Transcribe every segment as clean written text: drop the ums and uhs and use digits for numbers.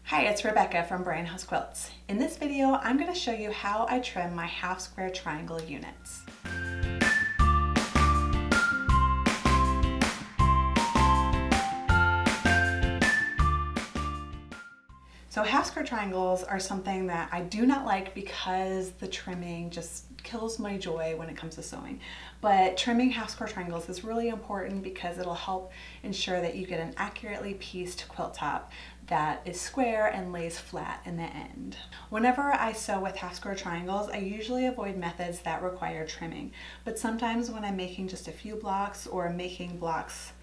Hi, it's Rebecca from Bryan Quilts. In this video, I'm going to show you how I trim my half square triangle units. So half square triangles are something that I do not like because the trimming just kills my joy when it comes to sewing. But trimming half square triangles is really important because it'll help ensure that you get an accurately pieced quilt top that is square and lays flat in the end. Whenever I sew with half square triangles, I usually avoid methods that require trimming. But sometimes when I'm making just a few blocks or making blocks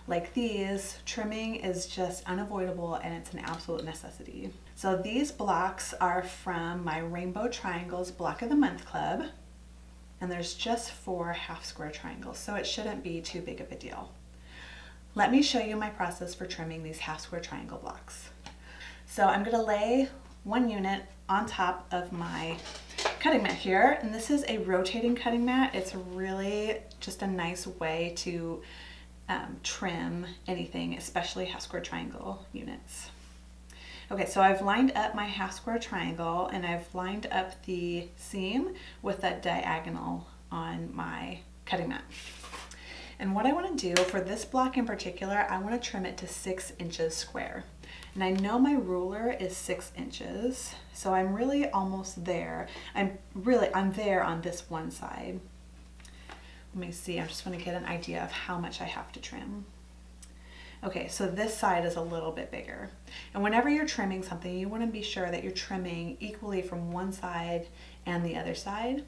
like these, trimming is just unavoidable and it's an absolute necessity. So these blocks are from my Rainbow Triangles Block of the Month Club, and there's just 4 half square triangles, so it shouldn't be too big of a deal. Let me show you my process for trimming these half square triangle blocks. So I'm going to lay one unit on top of my cutting mat here, and this is a rotating cutting mat. It's really just a nice way to trim anything, especially half square triangle units. Okay, so I've lined up my half square triangle and I've lined up the seam with that diagonal on my cutting mat. And what I want to do for this block in particular, I want to trim it to 6 inches square. And I know my ruler is 6 inches, so I'm really almost there. I'm there on this one side. Let me see, I just want to get an idea of how much I have to trim. Okay, so this side is a little bit bigger. And whenever you're trimming something, you want to be sure that you're trimming equally from one side and the other side.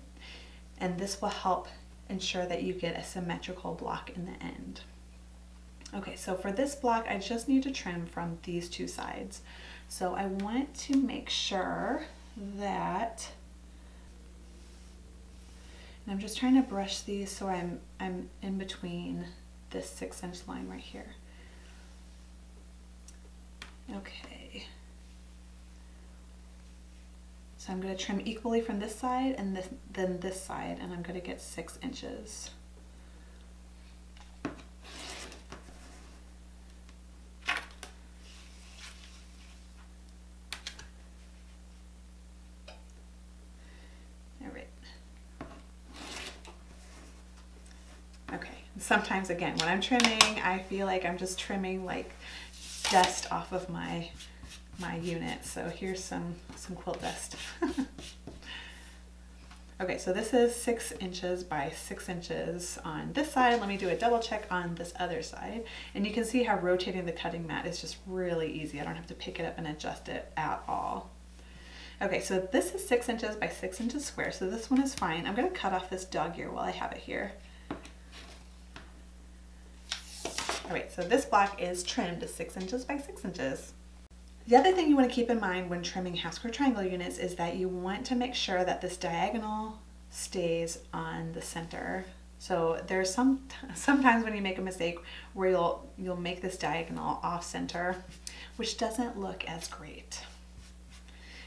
And this will help ensure that you get a symmetrical block in the end. Okay, so for this block, I just need to trim from these 2 sides. So I want to make sure that, and I'm just trying to brush these so I'm in between this 6-inch line right here. Okay. So I'm going to trim equally from this side and then this side, and I'm going to get 6 inches. Sometimes, again, when I'm trimming, I feel like I'm just trimming like dust off of my unit. So here's some quilt dust. Okay, so this is 6 inches by 6 inches on this side. Let me do a double check on this other side. And you can see how rotating the cutting mat is just really easy. I don't have to pick it up and adjust it at all. Okay, so this is 6 inches by 6 inches square, so this one is fine. I'm going to cut off this dog ear while I have it here. Alright, so this block is trimmed to 6 inches by 6 inches. The other thing you want to keep in mind when trimming half square triangle units is that you want to make sure that this diagonal stays on the center. So there's sometimes when you make a mistake where you'll make this diagonal off center, which doesn't look as great.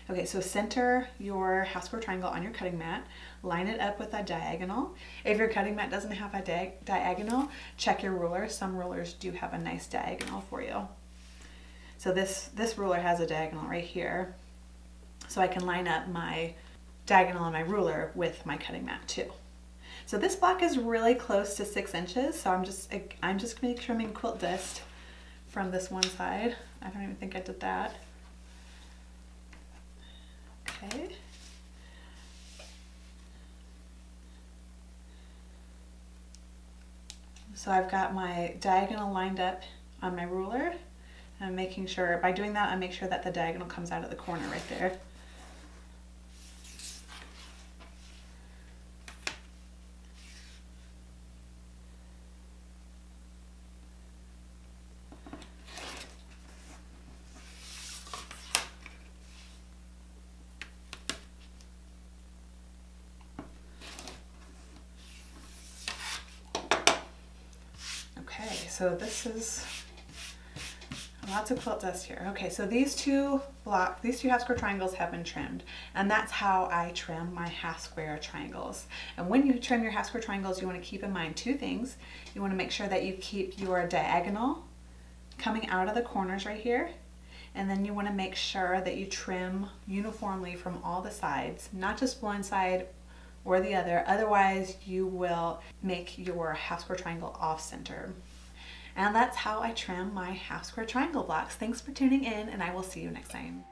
Okay, so center your half square triangle on your cutting mat, line it up with a diagonal. If your cutting mat doesn't have a diagonal, check your ruler. Some rulers do have a nice diagonal for you. So this ruler has a diagonal right here, so I can line up my diagonal on my ruler with my cutting mat too. So this block is really close to 6 inches, so I'm just going to be trimming quilt dust from this one side. I don't even think I did that. Okay. So I've got my diagonal lined up on my ruler. I'm making sure, by doing that, I make sure that the diagonal comes out of the corner right there. So this is lots of quilt dust here. Okay, so these two half square triangles have been trimmed, and that's how I trim my half square triangles. And when you trim your half square triangles, you want to keep in mind 2 things. You want to make sure that you keep your diagonal coming out of the corners right here, And then you want to make sure that you trim uniformly from all the sides, not just one side or the other. Otherwise, you will make your half square triangle off center. And that's how I trim my half square triangle blocks. Thanks for tuning in, and I will see you next time.